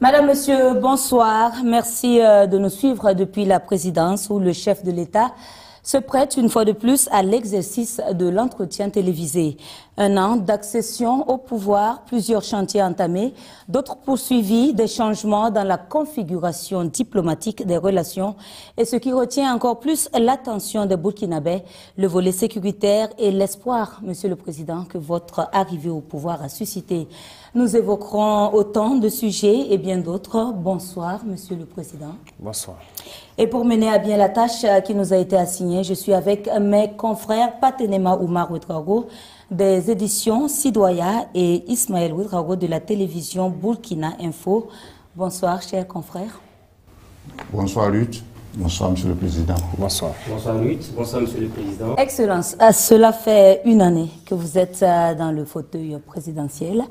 Madame, Monsieur, bonsoir. Merci de nous suivre depuis la présidence où le chef de l'État se prête une fois de plus à l'exercice de l'entretien télévisé. Un an d'accession au pouvoir, plusieurs chantiers entamés, d'autres poursuivis, des changements dans la configuration diplomatique des relations et ce qui retient encore plus l'attention des Burkinabés, le volet sécuritaire et l'espoir, Monsieur le Président, que votre arrivée au pouvoir a suscité. Nous évoquerons autant de sujets et bien d'autres. Bonsoir, Monsieur le Président. Bonsoir. Et pour mener à bien la tâche qui nous a été assignée, je suis avec mes confrères Patenema Oumar Ouedraogo des éditions Sidoya et Ismaël Ouedraogo de la télévision Burkina Info. Bonsoir, chers confrères. Bonsoir, Lutte. Bonsoir, Monsieur le Président. Bonsoir. Bonsoir, Lutte. Bonsoir, Monsieur le Président. Excellence, cela fait une année que vous êtes dans le fauteuil présidentiel.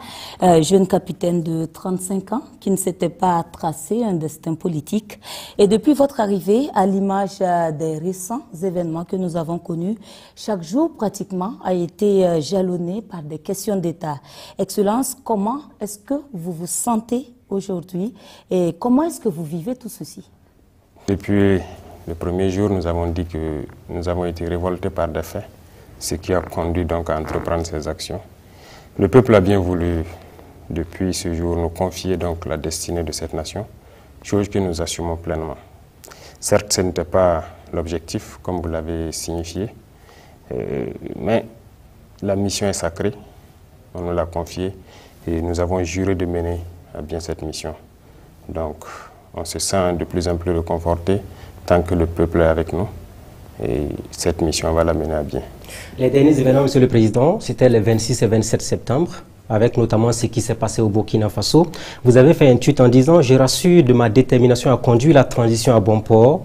Jeune capitaine de 35 ans qui ne s'était pas tracé un destin politique. Et depuis votre arrivée, à l'image des récents événements que nous avons connus, chaque jour pratiquement a été jalonné par des questions d'État. Excellence, comment est-ce que vous vous sentez aujourd'hui et comment est-ce que vous vivez tout ceci ? Depuis le premier jour, nous avons dit que nous avons été révoltés par des faits, ce qui a conduit donc à entreprendre ces actions. Le peuple a bien voulu, depuis ce jour, nous confier donc la destinée de cette nation, chose que nous assumons pleinement. Certes, ce n'était pas l'objectif, comme vous l'avez signifié, mais la mission est sacrée, on nous l'a confiée et nous avons juré de mener à bien cette mission. Donc, on se sent de plus en plus réconforté tant que le peuple est avec nous. Et cette mission va la mener à bien. Les derniers événements, Monsieur le Président, c'était les 26 et 27 septembre, avec notamment ce qui s'est passé au Burkina Faso. Vous avez fait un tweet en disant « Je rassure de ma détermination à conduire la transition à bon port,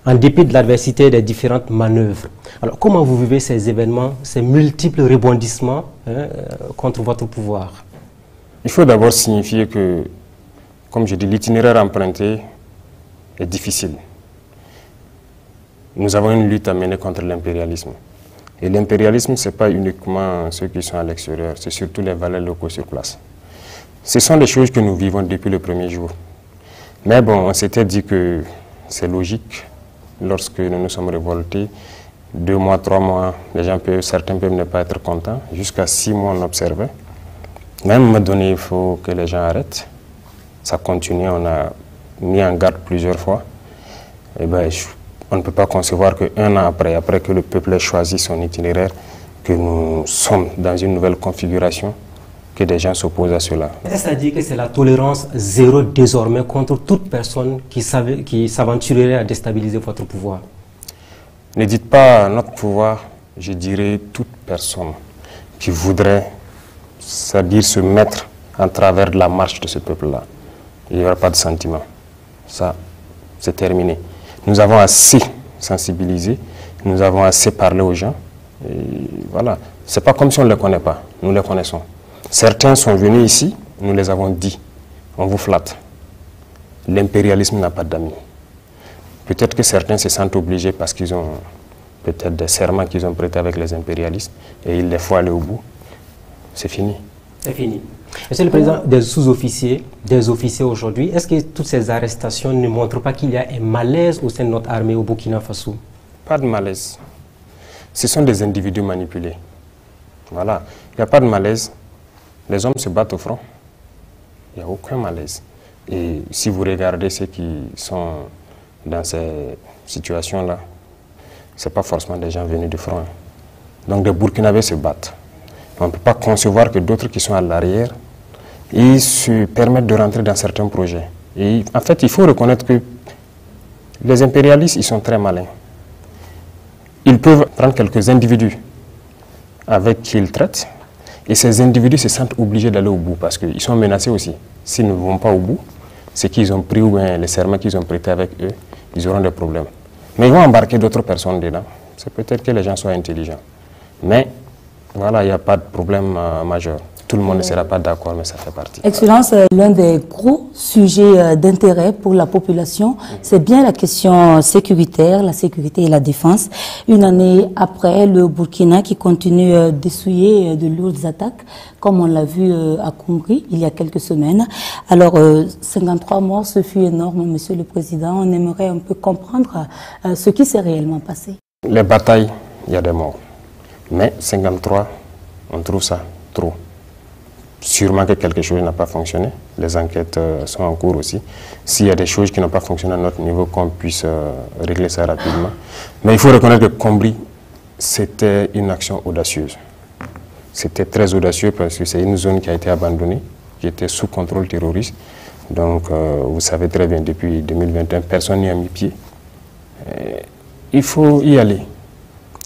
en dépit de l'adversité des différentes manœuvres. » Alors, comment vous vivez ces événements, ces multiples rebondissements contre votre pouvoir? Il faut d'abord signifier que, comme je dis, l'itinéraire emprunté est difficile. Nous avons une lutte à mener contre l'impérialisme. Et l'impérialisme, ce n'est pas uniquement ceux qui sont à l'extérieur, c'est surtout les valets locaux sur place. Ce sont des choses que nous vivons depuis le premier jour. Mais bon, on s'était dit que c'est logique, lorsque nous nous sommes révoltés, 2 mois, 3 mois, certains peuvent ne pas être contents, jusqu'à 6 mois on observait. Mais à un moment donné, il faut que les gens arrêtent. Ça continue, on a mis en garde plusieurs fois. Et ben, on ne peut pas concevoir qu'un an après que le peuple ait choisi son itinéraire, que nous sommes dans une nouvelle configuration, que des gens s'opposent à cela. Est-ce à dire que c'est la tolérance zéro désormais contre toute personne qui s'aventurerait à déstabiliser votre pouvoir? Ne dites pas notre pouvoir, je dirais toute personne qui voudrait, c'est-à-dire se mettre en travers de la marche de ce peuple-là. Il n'y aura pas de sentiment. Ça, c'est terminé. Nous avons assez sensibilisé, nous avons assez parlé aux gens. Et voilà. Ce n'est pas comme si on ne les connaît pas. Nous les connaissons. Certains sont venus ici, nous les avons dit. On vous flatte. L'impérialisme n'a pas d'amis. Peut-être que certains se sentent obligés parce qu'ils ont peut-être des serments qu'ils ont prêtés avec les impérialistes et il les faut aller au bout. C'est fini. C'est fini. Monsieur le Président, des sous-officiers, des officiers aujourd'hui, est-ce que toutes ces arrestations ne montrent pas qu'il y a un malaise au sein de notre armée au Burkina Faso? Pas de malaise. Ce sont des individus manipulés. Voilà. Il n'y a pas de malaise. Les hommes se battent au front. Il n'y a aucun malaise. Et si vous regardez ceux qui sont dans ces situations-là, ce n'est pas forcément des gens venus du front. Donc des Burkinabés se battent. On ne peut pas concevoir que d'autres qui sont à l'arrière, ils se permettent de rentrer dans certains projets. Et en fait, il faut reconnaître que les impérialistes, ils sont très malins. Ils peuvent prendre quelques individus avec qui ils traitent, et ces individus se sentent obligés d'aller au bout parce qu'ils sont menacés aussi. S'ils ne vont pas au bout, ce qu'ils ont pris ou bien les serments qu'ils ont prêtés avec eux, ils auront des problèmes. Mais ils vont embarquer d'autres personnes dedans. C'est peut-être que les gens soient intelligents. Mais voilà, il n'y a pas de problème majeur. Tout le monde ne sera pas d'accord, mais ça fait partie. Excellence, l'un des gros sujets d'intérêt pour la population, c'est bien la question sécuritaire, la sécurité et la défense. Une année après, le Burkina qui continue d'essuyer de lourdes attaques, comme on l'a vu à Conakry il y a quelques semaines. Alors, 53 morts, ce fut énorme, Monsieur le Président. On aimerait un peu comprendre ce qui s'est réellement passé. Les batailles, il y a des morts. Mais 53, on trouve ça trop. Sûrement que quelque chose n'a pas fonctionné. Les enquêtes sont en cours aussi. S'il y a des choses qui n'ont pas fonctionné à notre niveau, qu'on puisse régler ça rapidement. Mais il faut reconnaître que Combri, c'était une action audacieuse. C'était très audacieux parce que c'est une zone qui a été abandonnée, qui était sous contrôle terroriste. Donc, vous savez très bien, depuis 2021, personne n'y a mis pied. Il faut y aller.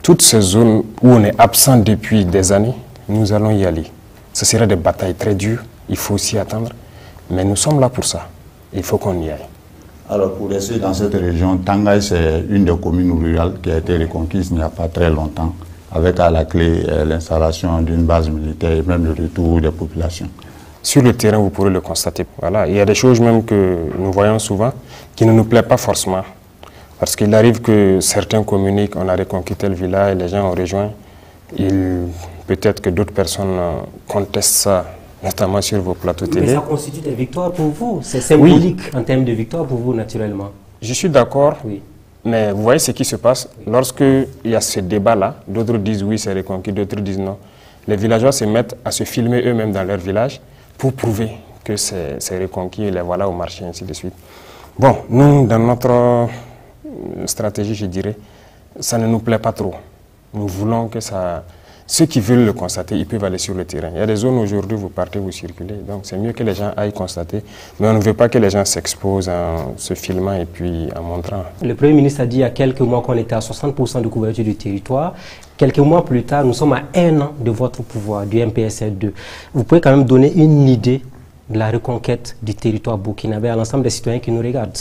Toutes ces zones où on est absent depuis des années, nous allons y aller. Ce sera des batailles très dures, il faut s'y attendre, mais nous sommes là pour ça, il faut qu'on y aille. Alors pour rester dans cette région, Tangaï c'est une des communes rurales qui a été reconquise il n'y a pas très longtemps, avec à la clé l'installation d'une base militaire et même le retour des populations. Sur le terrain, vous pourrez le constater. Voilà. Il y a des choses même que nous voyons souvent qui ne nous plaisent pas forcément. Parce qu'il arrive que certains communiquent, on a reconquis tel village, les gens ont rejoint. Peut-être que d'autres personnes contestent ça, notamment sur vos plateaux télé. Mais ça constitue des victoires pour vous. C'est symbolique en termes de victoire pour vous, naturellement. Je suis d'accord, oui. Mais vous voyez ce qui se passe. Lorsqu'il y a ce débat-là, d'autres disent oui, c'est reconquis, d'autres disent non. Les villageois se mettent à se filmer eux-mêmes dans leur village pour prouver que c'est reconquis, et les voilà au marché, ainsi de suite. Bon, nous, dans notre stratégie, je dirais, ça ne nous plaît pas trop. Nous voulons que ça... Ceux qui veulent le constater, ils peuvent aller sur le terrain. Il y a des zones aujourd'hui, vous partez, vous circulez. Donc c'est mieux que les gens aillent constater. Mais on ne veut pas que les gens s'exposent en se filmant et puis en montrant. Le Premier ministre a dit il y a quelques mois qu'on était à 60% de couverture du territoire. Quelques mois plus tard, nous sommes à 1 an de votre pouvoir, du MPSR2. Vous pouvez quand même donner une idée de la reconquête du territoire burkinabé à l'ensemble des citoyens qui nous regardent.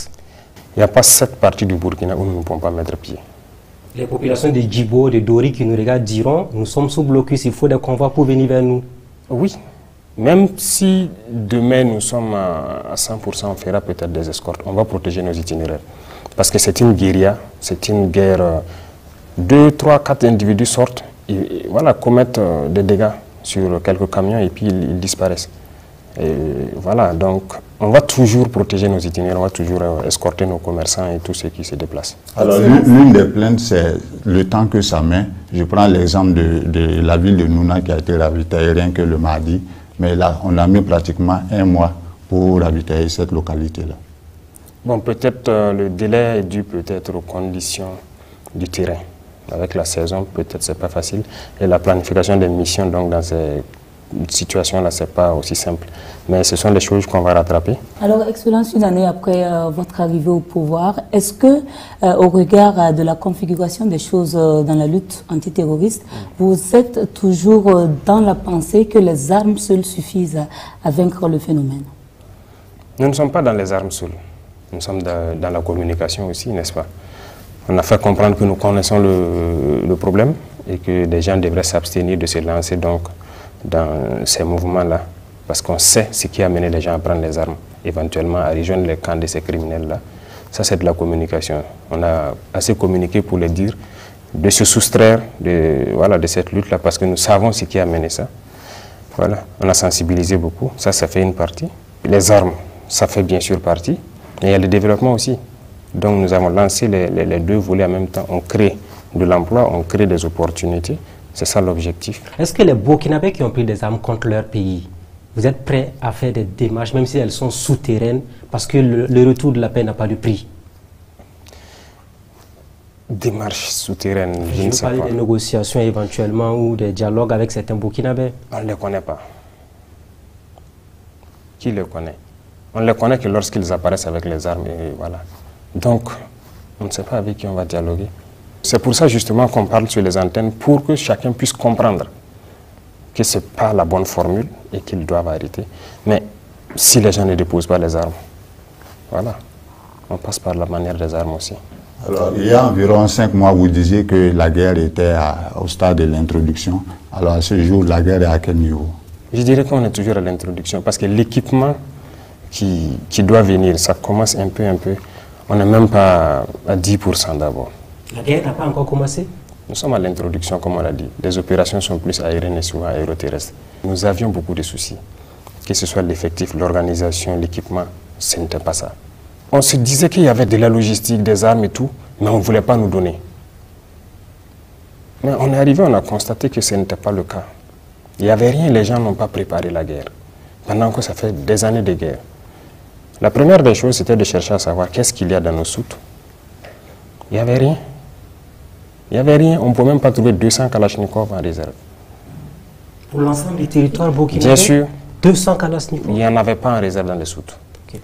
Il n'y a pas cette partie du Burkina où nous ne pouvons pas mettre pied. Les populations de Djibo, de Dori qui nous regardent diront nous sommes sous blocus, il faut des convois pour venir vers nous. Oui, même si demain nous sommes à 100%, on fera peut-être des escortes, on va protéger nos itinéraires. Parce que c'est une guérilla, c'est une guerre. 2, 3, 4 individus sortent et voilà, commettent des dégâts sur quelques camions et puis ils disparaissent. Et voilà, donc on va toujours protéger nos itinéraires, on va toujours escorter nos commerçants et tous ceux qui se déplacent. Alors l'une des plaintes, c'est le temps que ça met. Je prends l'exemple de la ville de Nouna qui a été ravitaillée rien que le mardi, mais là on a mis pratiquement 1 mois pour ravitailler cette localité-là. Bon, peut-être le délai est dû peut-être aux conditions du terrain. Avec la saison, peut-être c'est pas facile. Et la planification des missions, donc dans ces situations-là, c'est pas aussi simple. Mais ce sont des choses qu'on va rattraper. Alors, Excellence, une année après votre arrivée au pouvoir, est-ce que, au regard de la configuration des choses dans la lutte antiterroriste, vous êtes toujours dans la pensée que les armes seules suffisent à vaincre le phénomène? Nous ne sommes pas dans les armes seules. Nous sommes dans la communication aussi, n'est-ce pas? On a fait comprendre que nous connaissons le problème et que les gens devraient s'abstenir de se lancer donc dans ces mouvements-là, parce qu'on sait ce qui a amené les gens à prendre les armes, éventuellement à rejoindre les camps de ces criminels-là. Ça, c'est de la communication. On a assez communiqué pour les dire, de se soustraire de cette lutte-là, parce que nous savons ce qui a amené ça. Voilà. On a sensibilisé beaucoup, ça fait une partie. Les armes, ça fait bien sûr partie, mais il y a le développement aussi. Donc nous avons lancé les deux volets en même temps. On crée de l'emploi, on crée des opportunités. C'est ça l'objectif. Est-ce que les Burkinabés qui ont pris des armes contre leur pays, vous êtes prêts à faire des démarches, même si elles sont souterraines, parce que le retour de la paix n'a pas de prix? Démarches souterraines, je ne sais pas. Je parle des négociations éventuellement ou des dialogues avec certains Burkinabés. On ne les connaît pas. Qui les connaît? On ne les connaît que lorsqu'ils apparaissent avec les armes et voilà. Donc, on ne sait pas avec qui on va dialoguer. C'est pour ça justement qu'on parle sur les antennes, pour que chacun puisse comprendre que ce n'est pas la bonne formule et qu'ils doivent arrêter. Mais si les gens ne déposent pas les armes, Voilà. On passe par la manière des armes aussi. Alors, il y a environ 5 mois, vous disiez que la guerre était au stade de l'introduction. Alors, à ce jour, la guerre est à quel niveau? Je dirais qu'on est toujours à l'introduction parce que l'équipement qui doit venir, ça commence un peu. On n'est même pas à 10% d'abord. La guerre n'a pas encore commencé? Nous sommes à l'introduction, comme on l'a dit. Les opérations sont plus aériennes et souvent aéroterrestres. Nous avions beaucoup de soucis. Que ce soit l'effectif, l'organisation, l'équipement, ce n'était pas ça. On se disait qu'il y avait de la logistique, des armes et tout, mais on ne voulait pas nous donner. Mais on est arrivé, on a constaté que ce n'était pas le cas. Il n'y avait rien, les gens n'ont pas préparé la guerre. Pendant que ça fait des années de guerre. La première des choses, c'était de chercher à savoir qu'est-ce qu'il y a dans nos soutes. Il n'y avait rien. Il n'y avait rien. On ne pouvait même pas trouver 200 Kalachnikov en réserve. Pour l'ensemble des territoires burkinabés? Bien sûr. 200 Kalachnikov? Il n'y en avait pas en réserve dans les soutes. Okay.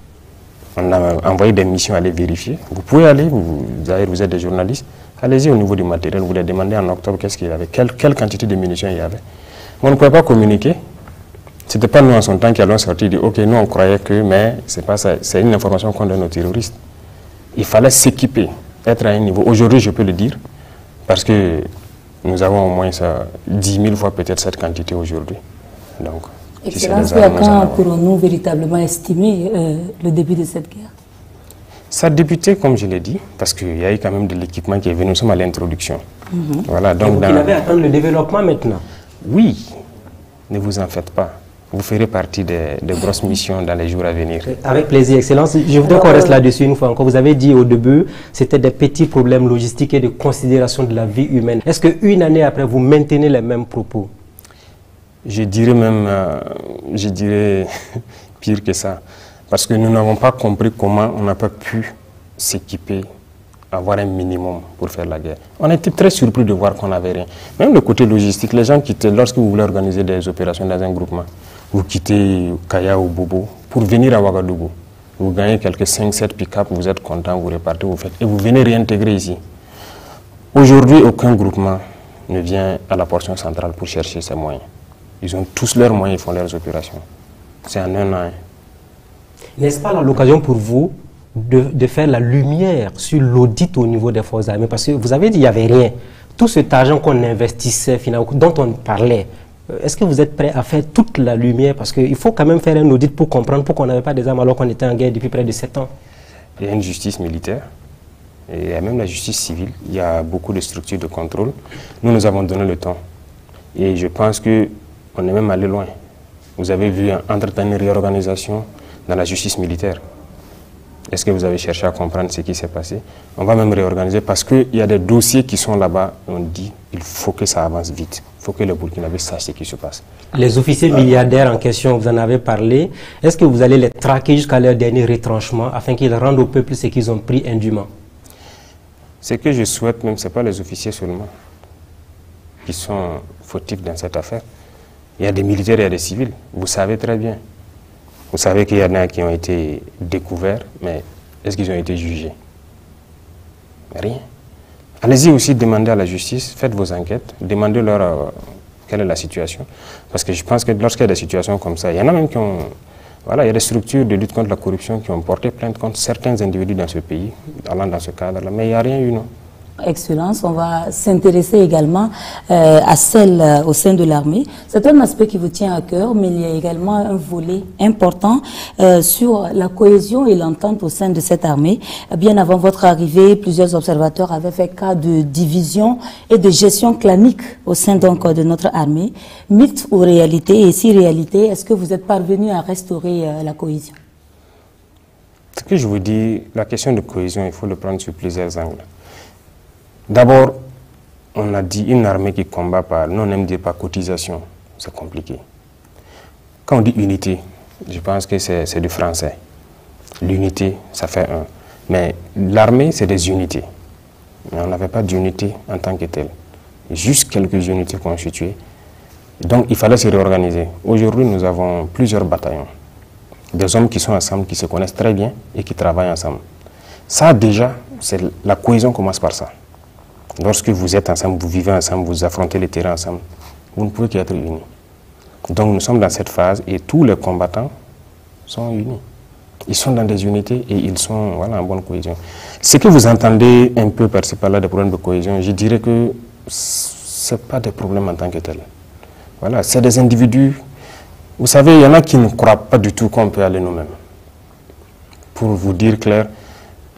On a envoyé des missions à aller vérifier. Vous pouvez aller, vous êtes des journalistes, allez-y au niveau du matériel, vous les demandez en octobre qu'est-ce qu'il y avait, quelle quantité de munitions il y avait. On ne pouvait pas communiquer. Ce n'était pas nous en son temps qui allons sortir et dire ok, nous on croyait que, mais c'est pas ça, c'est une information qu'on donne aux terroristes. Il fallait s'équiper, être à un niveau. Aujourd'hui, je peux le dire, parce que nous avons au moins 10 000 fois peut-être cette quantité aujourd'hui. Donc, Excellence, quand pourrons-nous véritablement estimer le début de cette guerre? Ça a débuté, comme je l'ai dit, parce qu'il y a eu quand même de l'équipement qui est venu. Nous sommes à l'introduction. Voilà, donc vous avez attendu le développement maintenant? Oui, ne vous en faites pas. Vous ferez partie des grosses missions dans les jours à venir. Avec plaisir, Excellence. Je voudrais qu'on reste là-dessus une fois encore. Vous avez dit au début, c'était des petits problèmes logistiques et de considération de la vie humaine. Est-ce qu'une année après, vous maintenez les mêmes propos? Je dirais même, pire que ça. Parce que nous n'avons pas compris comment on n'a pas pu s'équiper, avoir un minimum pour faire la guerre. On était très surpris de voir qu'on n'avait rien. Même le côté logistique, les gens quittaient, lorsque vous voulez organiser des opérations dans un groupement, vous quittez Kaya ou Bobo pour venir à Ouagadougou. Vous gagnez quelques 5-7 pick-up, vous êtes content, vous repartez, vous faites, et vous venez réintégrer ici. Aujourd'hui, aucun groupement ne vient à la portion centrale pour chercher ses moyens. Ils ont tous leurs moyens, ils font leurs opérations. C'est en un an. N'est-ce pas l'occasion pour vous de faire la lumière sur l'audit au niveau des forces armées? Parce que vous avez dit qu'il n'y avait rien. Tout cet argent qu'on investissait, finalement, dont on parlait, est-ce que vous êtes prêt à faire toute la lumière? Parce qu'il faut quand même faire un audit pour comprendre pourquoi on n'avait pas des armes alors qu'on était en guerre depuis près de 7 ans. Il y a une justice militaire, et il y a même la justice civile. Il y a beaucoup de structures de contrôle. Nous avons donné le temps. Et je pense qu'on est même allé loin. Vous avez vu entretenir une réorganisation dans la justice militaire. Est-ce que vous avez cherché à comprendre ce qui s'est passé? On va même réorganiser parce qu'il y a des dossiers qui sont là-bas. On dit qu'il faut que ça avance vite. Il faut que les Burkinabés sachent ce qui se passe. Les officiers milliardaires en question, vous en avez parlé. Est-ce que vous allez les traquer jusqu'à leur dernier retranchement afin qu'ils rendent au peuple ce qu'ils ont pris indûment? Ce que je souhaite même, ce n'est pas les officiers seulement qui sont fautifs dans cette affaire. Il y a des militaires et il y a des civils. Vous savez très bien. Vous savez qu'il y en a qui ont été découverts, mais est-ce qu'ils ont été jugés? Rien. Allez-y aussi demander à la justice, faites vos enquêtes, demandez-leur quelle est la situation. Parce que je pense que lorsqu'il y a des situations comme ça, il y en a même qui ont... Voilà, il y a des structures de lutte contre la corruption qui ont porté plainte contre certains individus dans ce pays, allant dans ce cadre-là, mais il n'y a rien eu, non. Excellence, on va s'intéresser également à celle au sein de l'armée. C'est un aspect qui vous tient à cœur, mais il y a également un volet important sur la cohésion et l'entente au sein de cette armée. Bien avant votre arrivée, plusieurs observateurs avaient fait cas de division et de gestion clanique au sein donc de notre armée. Mythe ou réalité? Et si réalité, est-ce que vous êtes parvenu à restaurer la cohésion? Ce que je vous dis, la question de cohésion, il faut le prendre sur plusieurs angles. D'abord, on a dit une armée qui combat par, non, on aime dire par cotisation, c'est compliqué. Quand on dit unité, je pense que c'est du français. L'unité, ça fait un. Mais l'armée, c'est des unités. Mais on n'avait pas d'unité en tant que telle. Juste quelques unités constituées. Donc, il fallait se réorganiser. Aujourd'hui, nous avons plusieurs bataillons. Des hommes qui sont ensemble, qui se connaissent très bien et qui travaillent ensemble. Ça, déjà, la cohésion commence par ça. Lorsque vous êtes ensemble, vous vivez ensemble, vous affrontez les terrains ensemble, vous ne pouvez qu'être unis. Donc nous sommes dans cette phase et tous les combattants sont unis. Ils sont dans des unités et ils sont voilà, en bonne cohésion. Ce que vous entendez un peu par-ci par-là des problèmes de cohésion, je dirais que ce n'est pas des problèmes en tant que tels. Voilà, c'est des individus. Vous savez, il y en a qui ne croient pas du tout qu'on peut aller nous-mêmes. Pour vous dire clair,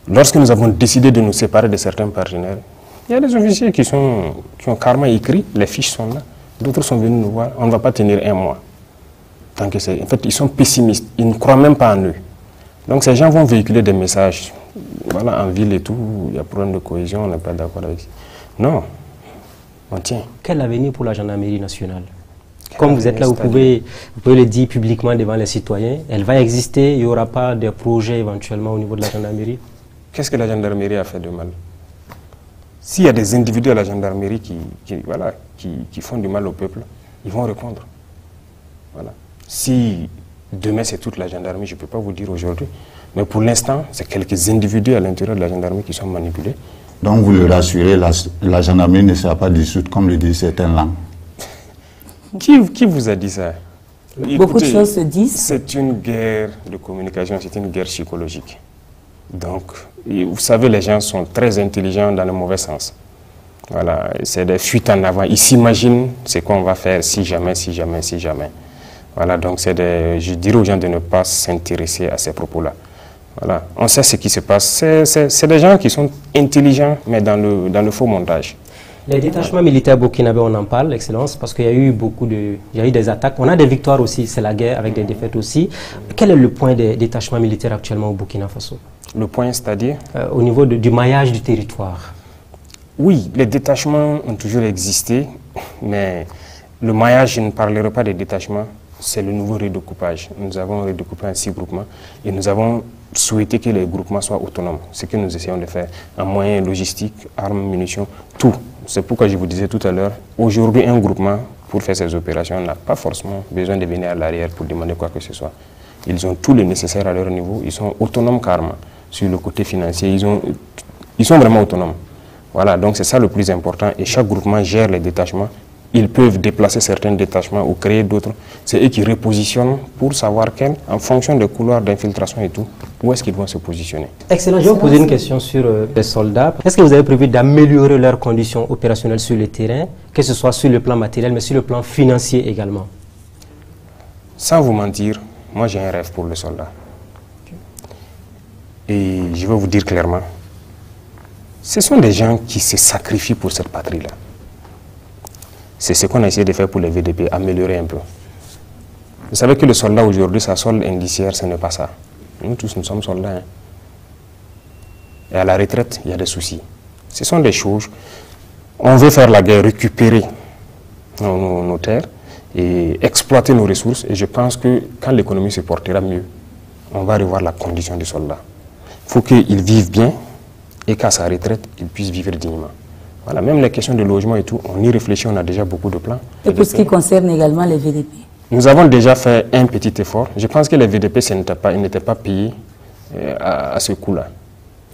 lorsque nous avons décidé de nous séparer de certains partenaires, il y a des officiers qui ont carrément écrit, les fiches sont là. D'autres sont venus nous voir, on ne va pas tenir un mois. Tant que en fait, ils sont pessimistes, ils ne croient même pas en eux. Donc ces gens vont véhiculer des messages. Voilà, en ville et tout, il y a problème de cohésion, on n'est pas d'accord avec ça. Non, on tient. Quel avenir pour la gendarmerie nationale? Comme vous êtes là, vous pouvez le dire publiquement devant les citoyens. Elle va exister, il n'y aura pas de projet éventuellement au niveau de la gendarmerie? Qu'est-ce que la gendarmerie a fait de mal? S'il y a des individus à la gendarmerie qui font du mal au peuple, ils vont répondre. Voilà. Si demain c'est toute la gendarmerie, je ne peux pas vous dire aujourd'hui, mais pour l'instant, c'est quelques individus à l'intérieur de la gendarmerie qui sont manipulés. Donc vous le rassurez, la gendarmerie ne sera pas dissoute comme le disent certaines langues. Qui vous a dit ça? Beaucoup de choses se disent. C'est une guerre de communication, c'est une guerre psychologique. Donc, vous savez, les gens sont très intelligents dans le mauvais sens. Voilà, c'est des fuites en avant. Ils s'imaginent ce qu'on va faire si jamais, si jamais, si jamais. Voilà, donc je dirais aux gens de ne pas s'intéresser à ces propos-là. Voilà, on sait ce qui se passe. C'est des gens qui sont intelligents, mais dans le faux montage. Les détachements militaires burkinabés, on en parle, Excellence, parce qu'il y a eu il y a eu des attaques. On a des victoires aussi, c'est la guerre avec des défaites aussi. Quel est le point des détachements militaires actuellement au Burkina Faso? Le point, c'est-à-dire au niveau du maillage du territoire. Oui, les détachements ont toujours existé, mais le maillage, je ne parlerai pas des détachements, c'est le nouveau redécoupage. Nous avons redécoupé en 6 groupements et nous avons souhaité que les groupements soient autonomes. Ce que nous essayons de faire en moyens logistiques, armes, munitions, tout. C'est pourquoi je vous disais tout à l'heure, aujourd'hui un groupement, pour faire ces opérations, n'a pas forcément besoin de venir à l'arrière pour demander quoi que ce soit. Ils ont tout le nécessaire à leur niveau, ils sont autonomes carrément. Sur le côté financier, ils sont vraiment autonomes. Voilà, donc c'est ça le plus important. Et chaque groupement gère les détachements. Ils peuvent déplacer certains détachements ou créer d'autres. C'est eux qui repositionnent pour savoir en fonction des couloirs d'infiltration et tout, où est-ce qu'ils vont se positionner. Excellent. Je vais vous poser une question sur les soldats. Est-ce que vous avez prévu d'améliorer leurs conditions opérationnelles sur le terrain, que ce soit sur le plan matériel, mais sur le plan financier également? Sans vous mentir, moi j'ai un rêve pour le soldat. Et je vais vous dire clairement, ce sont des gens qui se sacrifient pour cette patrie-là. C'est ce qu'on a essayé de faire pour les VDP, améliorer un peu. Vous savez que le soldat aujourd'hui, sa solde indiciaire, ce n'est pas ça. Nous tous, nous sommes soldats. Hein. Et à la retraite, il y a des soucis. Ce sont des choses. On veut faire la guerre, récupérer nos terres et exploiter nos ressources. Et je pense que quand l'économie se portera mieux, on va revoir la condition du soldat. Il faut qu'il vive bien et qu'à sa retraite, il puisse vivre dignement. Voilà, même les questions de logement et tout, on y réfléchit, on a déjà beaucoup de plans. Et pour ce qui concerne également les VDP? Nous avons déjà fait un petit effort. Je pense que les VDP, ils n'étaient pas payés à ce coût-là.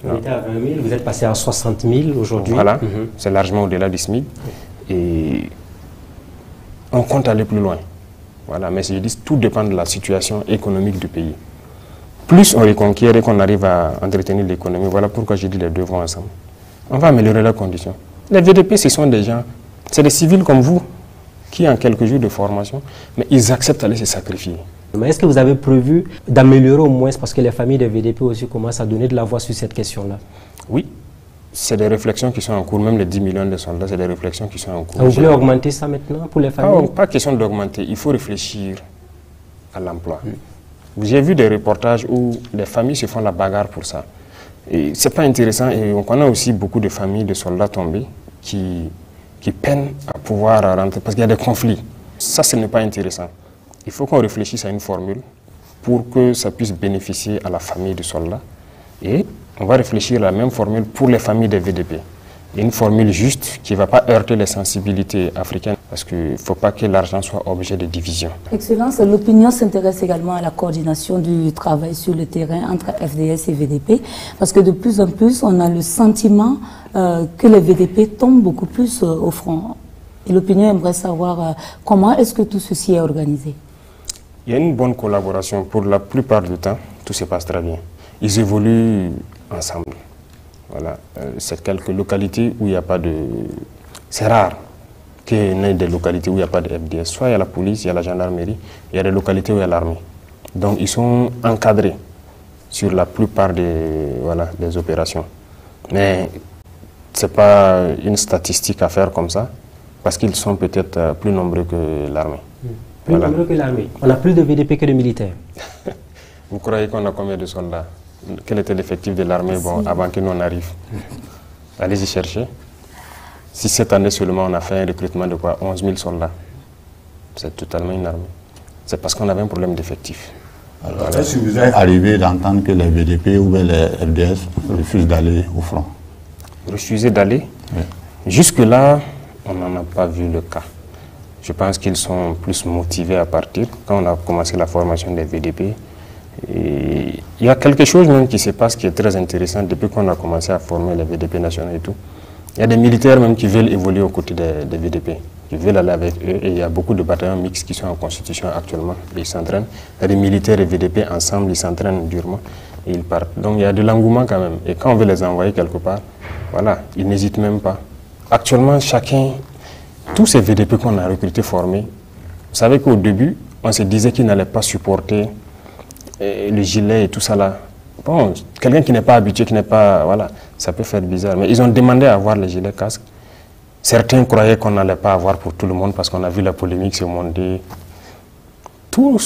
Vous étiez à 20 000, vous êtes passé à 60 000 aujourd'hui. Voilà, c'est largement au-delà du SMIC. Et on compte aller plus loin. Voilà, mais je dis, tout dépend de la situation économique du pays. Plus on reconquiert et qu'on arrive à entretenir l'économie, voilà pourquoi je dis les deux vont ensemble. On va améliorer leurs conditions. Les VDP, ce sont des gens, c'est des civils comme vous, qui ont quelques jours de formation, mais ils acceptent d'aller se sacrifier. Mais est-ce que vous avez prévu d'améliorer au moins, parce que les familles des VDP aussi commencent à donner de la voix sur cette question-là? Oui, c'est des réflexions qui sont en cours, même les 10 millions de soldats, c'est des réflexions qui sont en cours. Vous voulez augmenter ça maintenant pour les familles? Pas question d'augmenter, il faut réfléchir à l'emploi. J'ai vu des reportages où les familles se font la bagarre pour ça. Et ce n'est pas intéressant et on connaît aussi beaucoup de familles de soldats tombés qui peinent à pouvoir rentrer parce qu'il y a des conflits. Ça, ce n'est pas intéressant. Il faut qu'on réfléchisse à une formule pour que ça puisse bénéficier à la famille du soldat. Et on va réfléchir à la même formule pour les familles des VDP. Une formule juste qui ne va pas heurter les sensibilités africaines parce qu'il ne faut pas que l'argent soit objet de division. Excellence, l'opinion s'intéresse également à la coordination du travail sur le terrain entre FDS et VDP parce que de plus en plus, on a le sentiment que les VDP tombent beaucoup plus au front. Et l'opinion aimerait savoir comment est-ce que tout ceci est organisé. Il y a une bonne collaboration. Pour la plupart du temps, tout se passe très bien. Ils évoluent ensemble. Voilà. C'est quelques localités où il n'y a pas de... C'est rare qu'il y ait des localités où il n'y a pas de FDS. Soit il y a la police, il y a la gendarmerie, il y a des localités où il y a l'armée. Donc ils sont encadrés sur la plupart des opérations. Mais ce n'est pas une statistique à faire comme ça, parce qu'ils sont peut-être plus nombreux que l'armée. Plus nombreux que l'armée. On a plus de VDP que de militaires. Vous croyez qu'on a combien de soldats? Quel était l'effectif de l'armée avant que nous en arrive? Allez-y chercher. Si cette année seulement on a fait un recrutement de quoi? 11 000 soldats. C'est totalement une armée. C'est parce qu'on avait un problème d'effectif. Alors, est-ce que vous êtes arrivé d'entendre que les VDP ou les FDS refusent d'aller au front? Refuser d'aller? Oui. Jusque-là, on n'en a pas vu le cas. Je pense qu'ils sont plus motivés à partir. Quand on a commencé la formation des VDP, et il y a quelque chose même qui se passe qui est très intéressant depuis qu'on a commencé à former les VDP nationaux et tout. Il y a des militaires même qui veulent évoluer aux côtés des VDP, qui veulent aller avec eux. Et il y a beaucoup de bataillons mixtes qui sont en constitution actuellement et ils s'entraînent. Il y a des militaires et VDP ensemble, ils s'entraînent durement et ils partent. Donc il y a de l'engouement quand même. Et quand on veut les envoyer quelque part, voilà, ils n'hésitent même pas. Actuellement, tous ces VDP qu'on a recrutés, formés, vous savez qu'au début, on se disait qu'ils n'allaient pas supporter le gilet et tout ça là. Bon, quelqu'un qui n'est pas habitué, qui n'est pas... Voilà, ça peut faire bizarre. Mais ils ont demandé à avoir les gilets casques. Certains croyaient qu'on n'allait pas avoir pour tout le monde parce qu'on a vu la polémique se monter. Tous